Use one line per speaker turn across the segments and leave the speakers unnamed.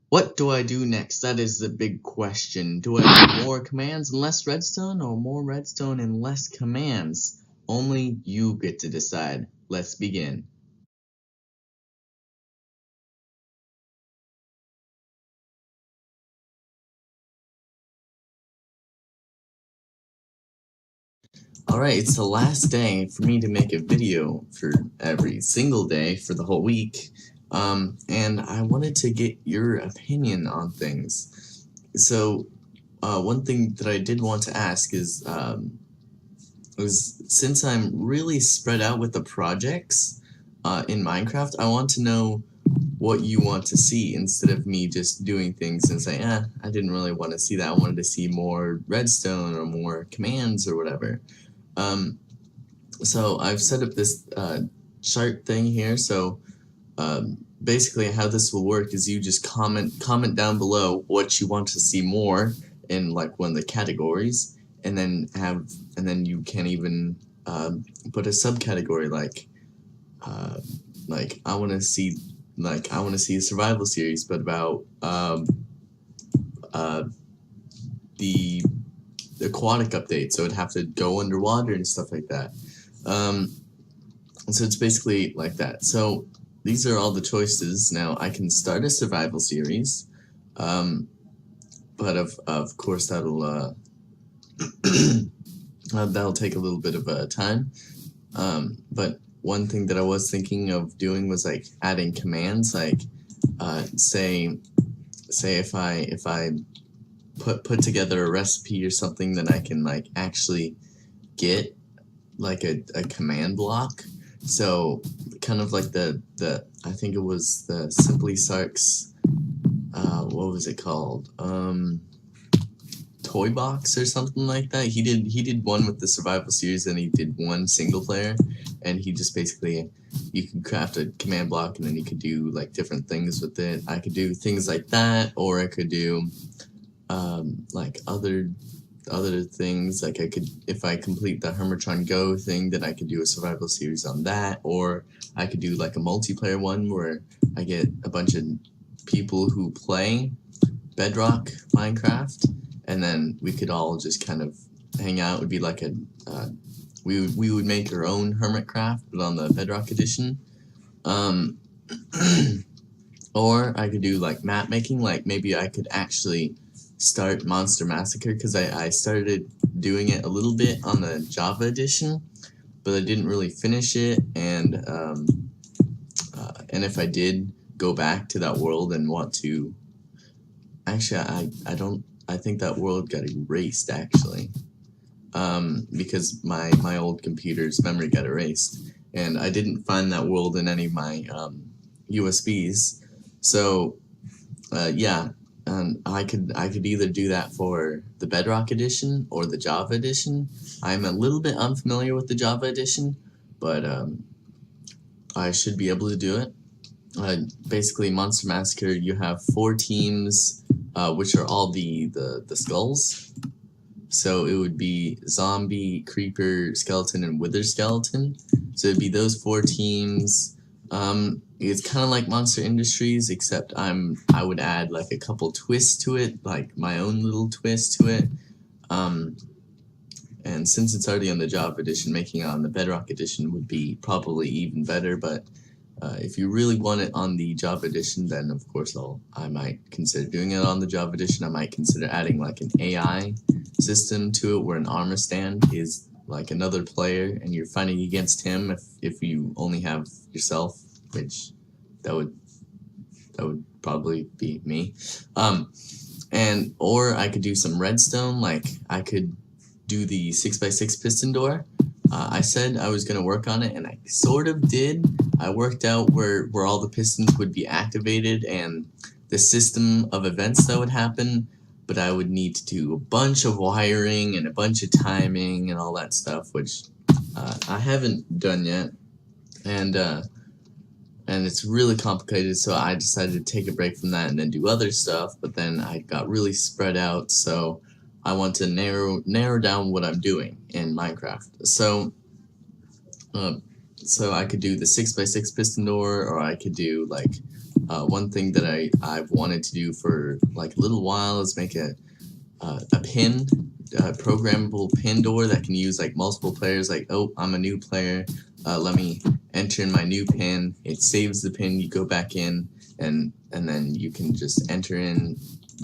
What do I do next? That is the big question. Do I do more commands and less redstone, or more redstone and less commands? Only you get to decide. Let's begin. Alright, it's the last day for me to make a video for every single day for the whole week. And I wanted to get your opinion on things. So, one thing that I did want to ask is since I'm really spread out with the projects in Minecraft, I want to know what you want to see instead of me just doing things and saying, I didn't really want to see that. I wanted to see more redstone or more commands or whatever. So I've set up this chart thing here. So basically, how this will work is you just comment down below what you want to see more in like one of the categories, and then you can even put a subcategory like I want to see a survival series, but about the aquatic update, so it'd have to go underwater and stuff like that. So it's basically like that. So these are all the choices. Now I can start a survival series, but of course that'll that'll take a little bit of time. But one thing that I was thinking of doing was like adding commands, like say if I put together a recipe or something, then I can like actually get like a command block. So kind of like the I think it was the Simply Sark's what was it called? Toy box or something like that. He did one with the survival series, and he did one single player, and he just basically, you could craft a command block and then you could do like different things with it. I could do things like that, or I could do like other things. Like I could, if I complete the Hermitron Go thing, then I could do a survival series on that, or I could do like a multiplayer one where I get a bunch of people who play Bedrock Minecraft, and then we could all just kind of hang out. It would be like a we would make our own Hermitcraft, but on the Bedrock edition. Or I could do like map making. Like maybe I could actually start Monster Massacre, because I started doing it a little bit on the Java edition, but I didn't really finish it. And if I did go back to that world and want to, actually I think that world got erased actually, because my old computer's memory got erased, and I didn't find that world in any of my USBs. So yeah, I could either do that for the Bedrock edition or the Java edition. I'm a little bit unfamiliar with the Java edition, but I should be able to do it. Basically, Monster Massacre, you have 4 teams, which are all the skulls. So it would be zombie, creeper, skeleton, and wither skeleton. So it'd be those 4 teams. It's kind of like Monster Industries, except I would add like a couple twists to it, like my own little twist to it. And since it's already on the Java edition, making it on the Bedrock edition would be probably even better. But if you really want it on the Java edition, then of course I might consider doing it on the Java edition. I might consider adding like an AI system to it, where an armor stand is like another player, and you're fighting against him if you only have yourself, which that would probably be me. Or I could do some redstone, like I could do the 6x6 piston door. I said I was going to work on it, and I sort of did. I worked out where all the pistons would be activated and the system of events that would happen, but I would need to do a bunch of wiring and a bunch of timing and all that stuff, which I haven't done yet, and it's really complicated, so I decided to take a break from that and then do other stuff. But then I got really spread out, so I want to narrow down what I'm doing in Minecraft. So I could do the 6x6 piston door, or I could do like One thing that I've wanted to do for like a little while is make a programmable pin door that can use like multiple players. Like, oh, I'm a new player, let me enter in my new pin. It saves the pin, you go back in, and then you can just enter in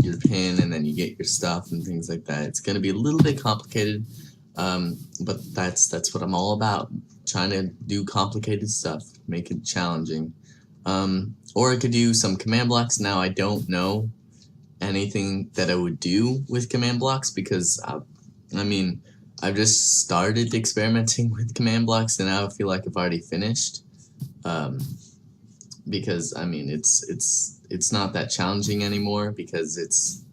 your pin, and then you get your stuff and things like that. It's going to be a little bit complicated, but that's what I'm all about, trying to do complicated stuff, make it challenging. Or I could do some command blocks. Now I don't know anything that I would do with command blocks because I mean, I've just started experimenting with command blocks, and now I feel like I've already finished. Because I mean, it's not that challenging anymore because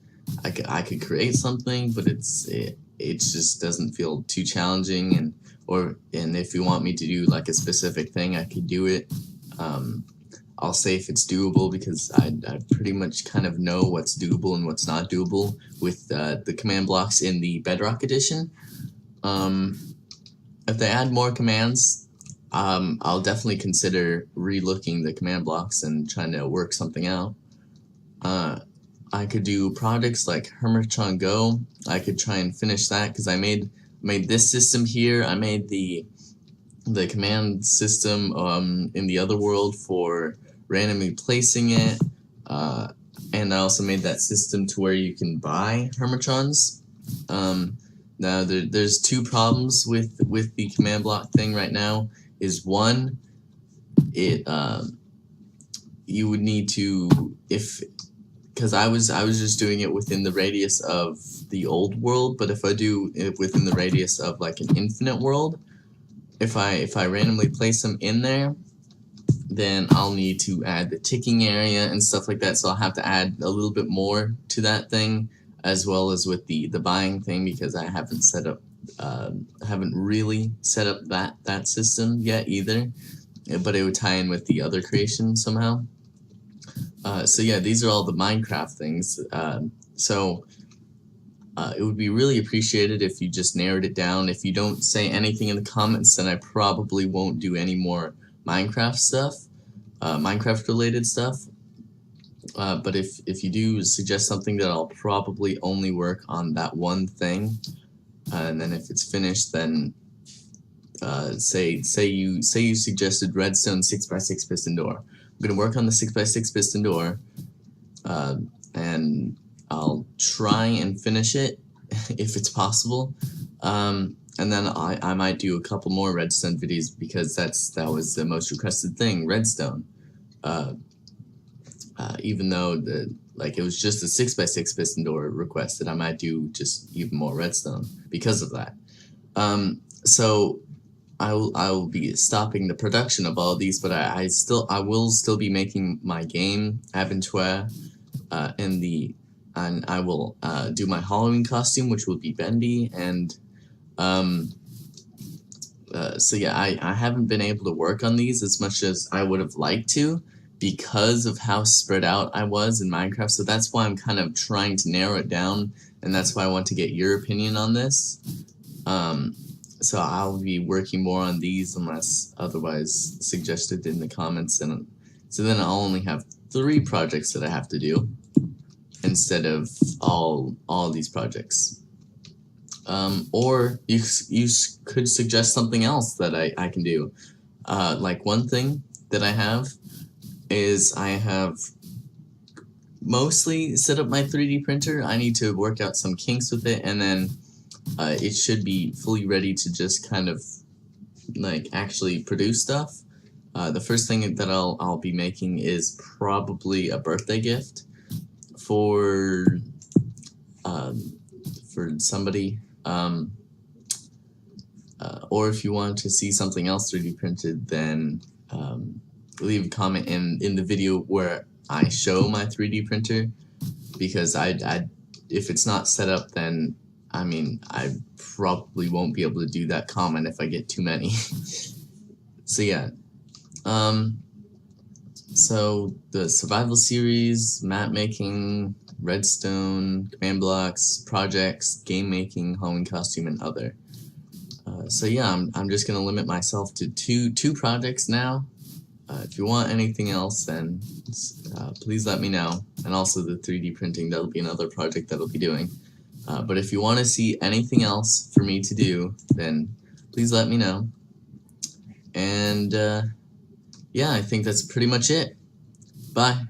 I could create something, but it just doesn't feel too challenging, and if you want me to do like a specific thing, I could do it. I'll say if it's doable because I pretty much kind of know what's doable and what's not doable with the command blocks in the Bedrock edition. If they add more commands, I'll definitely consider relooking the command blocks and trying to work something out. I could do projects like Hermitron Go. I could try and finish that because I made this system here. I made the command system in the other world for randomly placing it, and I also made that system to where you can buy Hermitrons. Now there's two problems with the command block thing right now. Is one, you would need to, because I was just doing it within the radius of the old world, but if I do it within the radius of like an infinite world, if I randomly place them in there, then I'll need to add the ticking area and stuff like that, so I'll have to add a little bit more to that thing, as well as with the buying thing, because I haven't really set up that system yet either, but it would tie in with the other creation somehow. So yeah, these are all the Minecraft things. So it would be really appreciated if you just narrowed it down. If you don't say anything in the comments, then I probably won't do any more Minecraft stuff, Minecraft related stuff. But if you do suggest something, that I'll probably only work on that one thing, and then if it's finished, then say you suggested redstone 6x6 piston door. I'm gonna work on the 6x6 piston door, and I'll try and finish it if it's possible. And then I might do a couple more redstone videos because that was the most requested thing, redstone. Even though it was just a 6x6 piston door requested, I might do just even more redstone because of that. So I will be stopping the production of all of these, but I will still be making my game Abeneteuer, and I will do my Halloween costume, which will be Bendy, and so yeah, I haven't been able to work on these as much as I would have liked to because of how spread out I was in Minecraft, so that's why I'm kind of trying to narrow it down, and that's why I want to get your opinion on this. So I'll be working more on these unless otherwise suggested in the comments, and so then I'll only have 3 projects that I have to do instead of all these projects. Or you could suggest something else that I can do. Like one thing that I have is I have mostly set up my 3D printer. I need to work out some kinks with it, and then it should be fully ready to just kind of like actually produce stuff. The first thing that I'll be making is probably a birthday gift for somebody. Or if you want to see something else 3D printed, then leave a comment in the video where I show my 3D printer, because if it's not set up, then I mean I probably won't be able to do that comment if I get too many. So yeah, so the survival series, map making, redstone, command blocks, projects, game making, Halloween costume, and other. So yeah, I'm just gonna limit myself to two projects now. If you want anything else, then please let me know. And also the 3D printing, that'll be another project that I'll be doing. But if you want to see anything else for me to do, then please let me know. And yeah, I think that's pretty much it. Bye.